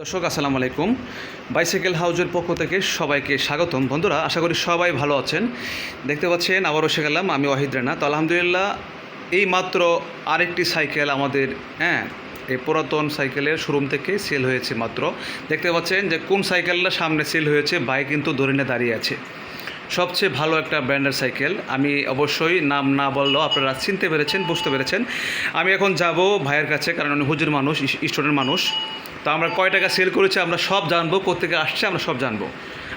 দর্শক আসসালামু আলাইকুম। বাইসাইকেল হাউজের পক্ষ থেকে সবাইকে স্বাগতম। বন্ধুরা, আশা করি সবাই ভালো আছেন। দেখতে পাচ্ছেন আবারও এসে গেলাম আমি ওয়াহিদ রানা। তো আলহামদুলিল্লাহ এই মাত্র আরেকটি সাইকেল আমাদের এই পুরাতন সাইকেলের শোরুম থেকে সেল হয়েছে মাত্র। দেখতে পাচ্ছেন যে কোন সাইকেলটা সামনে সেল হয়েছে, ভাই কিন্তু ধরে নিয়ে দাঁড়িয়ে আছে। সবচেয়ে ভালো একটা ব্র্যান্ডের সাইকেল, আমি অবশ্যই নাম না বললেও আপনারা চিনতে পেরেছেন, বুঝতে পেরেছেন। আমি এখন যাব ভাইয়ের কাছে, কারণ উনি হুজুর মানুষ, স্টুডেন্ট মানুষ। তো আমরা কয় টাকা সেল করেছি আমরা সব জানবো, কোত্থেকে আসছে আমরা সব জানবো।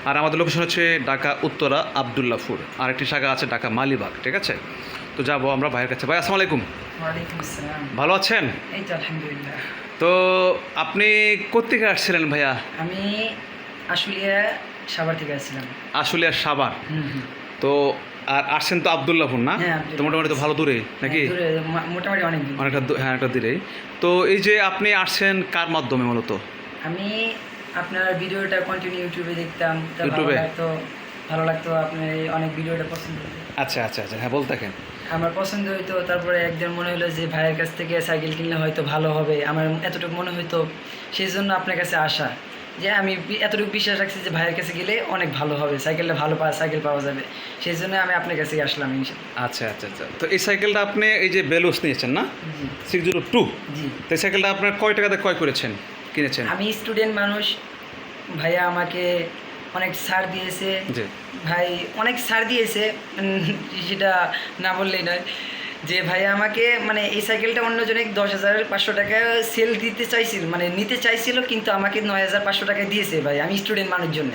আর আমাদের লোকেশন হচ্ছে ঢাকা উত্তরা আবদুল্লাপুর, আর একটি শাখা আছে ঢাকা মালিবাগ। ঠিক আছে, তো যাবো আমরা ভাইয়ের কাছে। ভাই আসসালামু আলাইকুম। ওয়ালাইকুম আসসালাম। ভালো আছেন? এই তো আলহামদুলিল্লাহ। তো আপনি কোত্থেকে আসছিলেন ভাইয়া? আমি আশুলিয়া সাভার থেকে আসছিলাম। আশুলিয়া সাভার। তো আর আসছেন তো আবদুল্লাপুর না? হ্যাঁ, তো মোটামুটি তো ভালো দূরে নাকি? দূরে, মোটামুটি অনেক দূর। অনেকটা দূরেই। তো এই যে আপনি আসছেন কার মাধ্যমে মূলত? আমি আপনার ভিডিওটা কন্টিনিউ ইউটিউবে দেখতাম, তা ইউটিউবে? ভালো লাগতো আপনার এই অনেক ভিডিওটা পছন্দ হতো। আচ্ছা, হ্যাঁ বলতে থাকেন। আমার পছন্দ হইতো, তারপরে একদিন মনে হলো যে ভাইয়ের কাছ থেকে সাইকেল কিনলে হয়তো ভালো হবে, আমার এতটুকু মনে হইতো। সেই জন্য আপনার কাছে আসা, যে আমি এতটুকু বিশ্বাস রাখছি যে ভাইয়ের কাছে গেলে অনেক ভালো হবে, সাইকেলটা ভালো সাইকেল পাওয়া যাবে। সেই জন্য আমি আপনার কাছেই আসলাম ইনশাআল্লাহ। আচ্ছা। তো এই সাইকেলটা আপনি এই যে বেলুস নিয়েছেন না, জি 602? জি। তো এই সাইকেলটা আপনার কয় টাকাতে কিনেছেন? আমি স্টুডেন্ট মানুষ, ভাইয়া আমাকে অনেক ছাড় দিয়েছে। জি। ভাই অনেক ছাড় দিয়েছে, সেটা না বললেই নয়। যে ভাইয়া আমাকে মানে এই সাইকেলটা অন্যজনে 10,500 টাকা সেল দিতে চাইছিল, মানে নিতে চাইছিল, কিন্তু আমাকে 9,500 টাকায় দিয়েছে ভাই, আমি স্টুডেন্ট মানুষের জন্য।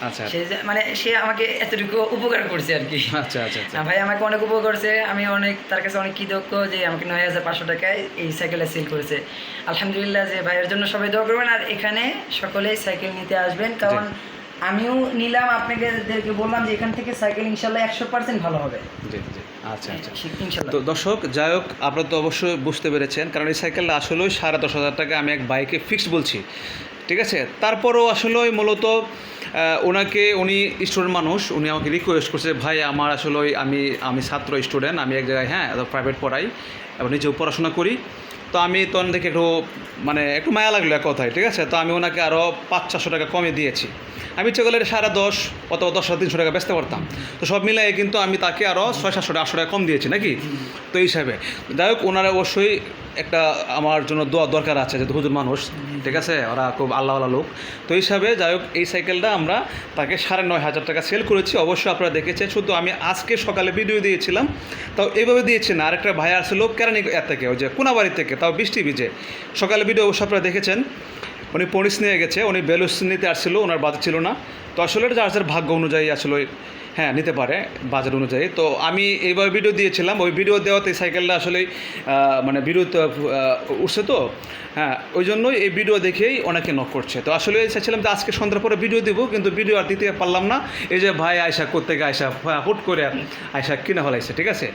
আচ্ছা মানে সে আমাকে এতটুকু উপকার করছে আর কি। আচ্ছা। ভাই আমাকে অনেক উপকার করছে, আমি অনেক তার কাছে অনেক কৃতজ্ঞ যে আমাকে 9,500 টাকায় এই সাইকেলটা সেল করেছে। আলহামদুলিল্লাহ, যে ভাইয়ের জন্য সবাই দোয়া করবেন, আর এখানে সকলেই সাইকেল নিতে আসবেন, কারণ আমিও নিলাম, আপনাদেরকে বললাম যে এখান থেকে সাইকেল ইনশাল্লাহ 100% ভালো হবে। জি। আচ্ছা। ইনশাল্লাহ। তো দর্শক, যাই হোক, আপনারা তো অবশ্যই বুঝতে পেরেছেন, কারণ এই সাইকেলটা আসলেই 10,500 টাকা আমি এক বাইকে ফিক্স বলছি। ঠিক আছে, তারপরও আসলেই মূলত উনি স্টুডেন্ট মানুষ, উনি আমাকে রিকোয়েস্ট করছে, ভাই আমার আসলেই আমি ছাত্র স্টুডেন্ট, আমি এক জায়গায় প্রাইভেট পড়াই এবং নিজেও পড়াশোনা করি। তো আমি তখন দেখে একটু মায়া লাগলো এক কথায়। ঠিক আছে, তো আমি ওনাকে আরও 500-400 টাকা কমে দিয়েছি। আমি ইচ্ছে করলে 10,500 অথবা 10,300 টাকা বেচতে পারতাম। তো সব মিলাই কিন্তু আমি তাকে আরও 600-700 টাকা কম দিয়েছি নাকি। তো এই হিসাবে যাই হোক, ওনারা অবশ্যই একটা আমার জন্য দোয়া দরকার আছে, যেহেতু হুজুর মানুষ। ঠিক আছে, ওরা খুব আল্লাহওয়ালা লোক। তো এই হিসাবে যাই হোক, এই সাইকেলটা আমরা তাকে 9,500 টাকা সেল করেছি। অবশ্যই আপনারা দেখেছেন, শুধু আমি আজকে সকালে ভিডিও দিয়েছিলাম, তাও এইভাবে দিয়েছি না। আরেকটা ভাই আসলো কেরানি থেকে, ওই যে কোনাবাড়ি থেকে, তাও বৃষ্টি ভিজে সকালে ভিডিও অবশ্যই আপনারা দেখেছেন। উনি পনিস নিয়ে গেছে, উনি বেলুস নিতে আসছিলো, ওনার বাজেট ছিল না। তো আসলে যার ভাগ্য অনুযায়ী আসলে নিতে পারে বাজেট অনুযায়ী। তো আমি এইভাবে ভিডিও দিয়েছিলাম, ওই ভিডিও দেওয়াতে সাইকেলটা আসলেই ভিডিওতে উঠছে। তো ওই জন্যই এই ভিডিও দেখেই অনেকে নক করছে। তো আসলে চাইছিলাম যে আজকে সন্ধ্যার পরে ভিডিও দিব, কিন্তু ভিডিও আর দিতে পারলাম না। এই যে ভাই আয়সা কোত্থেকে আয়সা হুট করে আয়সা কিনে ফেলাইছে। ঠিক আছে,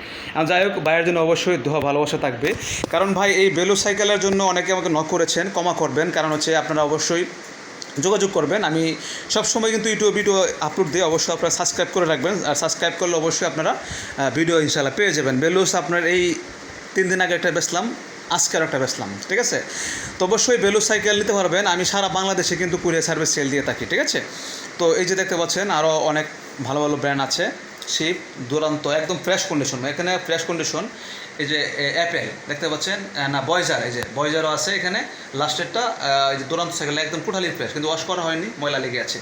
যাই হোক, ভাইয়ের জন্য অবশ্যই দোয়া ভালোবাসা থাকবে, কারণ ভাই এই বেলুস সাইকেলের জন্য অনেকে আমাকে নক করেছেন। ক্ষমা করবেন, কারণ হচ্ছে আপনারা অবশ্যই যোগাযোগ করবেন। আমি সবসময় কিন্তু ইউটিউব ভিডিও আপলোড দিই, অবশ্যই আপনারা সাবস্ক্রাইব করে রাখবেন। আর সাবস্ক্রাইব করলে অবশ্যই আপনারা ভিডিও ইনশাআল্লাহ পেয়ে যাবেন। বেলুস আপনার এই 3 দিন আগে একটা বেচলাম, আজকের একটা বেচলাম। ঠিক আছে, তো অবশ্যই বেলুস সাইকেল নিতে পারবেন। আমি সারা বাংলাদেশে কিন্তু কুরিয়ার সার্ভিস সেল দিয়ে থাকি। ঠিক আছে, তো এই যে দেখতে পাচ্ছেন আরও অনেক ভালো ব্র্যান্ড আছে। শিপ, দুরান্ত, একদম ফ্রেশ কন্ডিশন, এখানে ফ্রেশ কন্ডিশন। এই যে অ্যাপেল দেখতে পাচ্ছেন না, বয়জার, এই যে বয়জারও আছে এখানে। লাস্টেরটা এই যে দুরান্ত সাইকেল একদম টোটালি ফ্রেশ, কিন্তু ওয়াশ করা হয়নি, ময়লা লেগে আছে।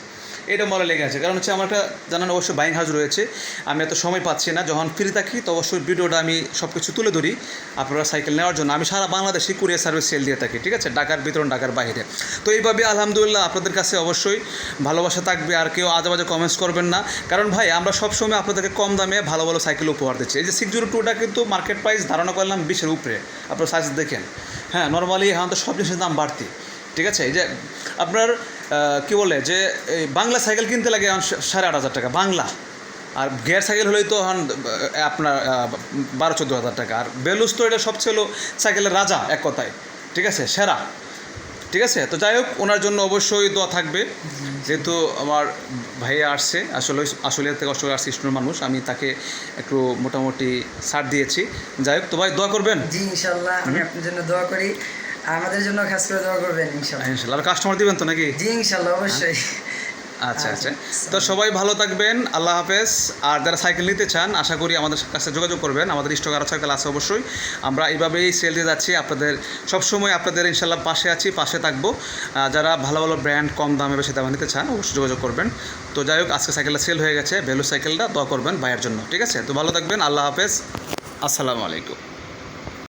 এটা ময়লা লেগে আছে, কারণ হচ্ছে আমার একটা জানান অবশ্যই বাইং হাউস রয়েছে। আমি এত সময় পাচ্ছি না, যখন ফ্রি থাকি তো অবশ্যই ভিডিওটা আমি সব কিছু তুলে ধরি আপনারা সাইকেল নেওয়ার জন্য। আমি সারা বাংলাদেশে কুরিয়ার সার্ভিস সেল দিয়ে থাকি। ঠিক আছে, ঢাকার ভিতর, ঢাকার বাইরে। তো এইভাবে আলহামদুলিল্লাহ আপনাদের কাছে অবশ্যই ভালোবাসা থাকবে, আর কেউ আজেবাজে কমেন্টস করবেন না, কারণ ভাই আমরা সবসময় আপনাদেরকে কম দামে ভালো সাইকেল উপহার দিচ্ছি। এই যে 602টা কিন্তু মার্কেট প্রাইস ধারণা করলাম 20-এর উপরে, আপনার সাইজ দেখেন। নর্মালি এখন তো সব জিনিসের দাম বাড়তি। ঠিক আছে, এই যে আপনার কী বলে যে এই বাংলা সাইকেল কিনতে লাগে এখন 8,500 টাকা বাংলা, আর গিয়ার সাইকেল হলেই তো এখন আপনার 12-14 হাজার টাকা। আর বেলুস তো এটা সবচেয়ে হলো সাইকেলের রাজা এক কথায়। ঠিক আছে, সেরা। ঠিক আছে, তো যাই হোক, ওনার জন্য অবশ্যই দোয়া থাকবে, যেহেতু আমার ভাইয়া আসছে আশুলিয়া থেকে আসছে স্টুডেন্ট মানুষ, আমি তাকে একটু মোটামুটি ছাড় দিয়েছি। যাই হোক, তো ভাই দোয়া করবেন। জি ইনশাল্লাহ, আমি আপনার জন্য দোয়া করি। আমাদের জন্য খাস করে দোয়া করবেন ইনশাআল্লাহ। ইনশাল্লাহ। আর কাস্টমার দিবেন তো নাকি? জি ইনশাআল্লাহ, অবশ্যই। আচ্ছা আচ্ছা, তো সবাই ভালো থাকবেন, আল্লাহ হাফেজ। আর যারা সাইকেল নিতে চান আশা করি আমাদের কাছে যোগাযোগ করবেন, আমাদের স্টক আরও সাইকেল আছে অবশ্যই। আমরা এইভাবেই সেল দিয়ে যাচ্ছি, আপনাদের সবসময় আপনাদের ইনশাল্লাহ পাশে আছি, পাশে থাকবো। যারা ভালো ভালো ব্র্যান্ড কম দামে বেশি দামে নিতে চান অবশ্যই যোগাযোগ করবেন। তো যাই হোক, আজকে সাইকেলটা সেল হয়ে গেছে, ভ্যালু সাইকেলটা দোয়া করবেন ভাইয়ের জন্য, ঠিক আছে? তো ভালো থাকবেন, আল্লাহ হাফেজ, আসসালামু আলাইকুম।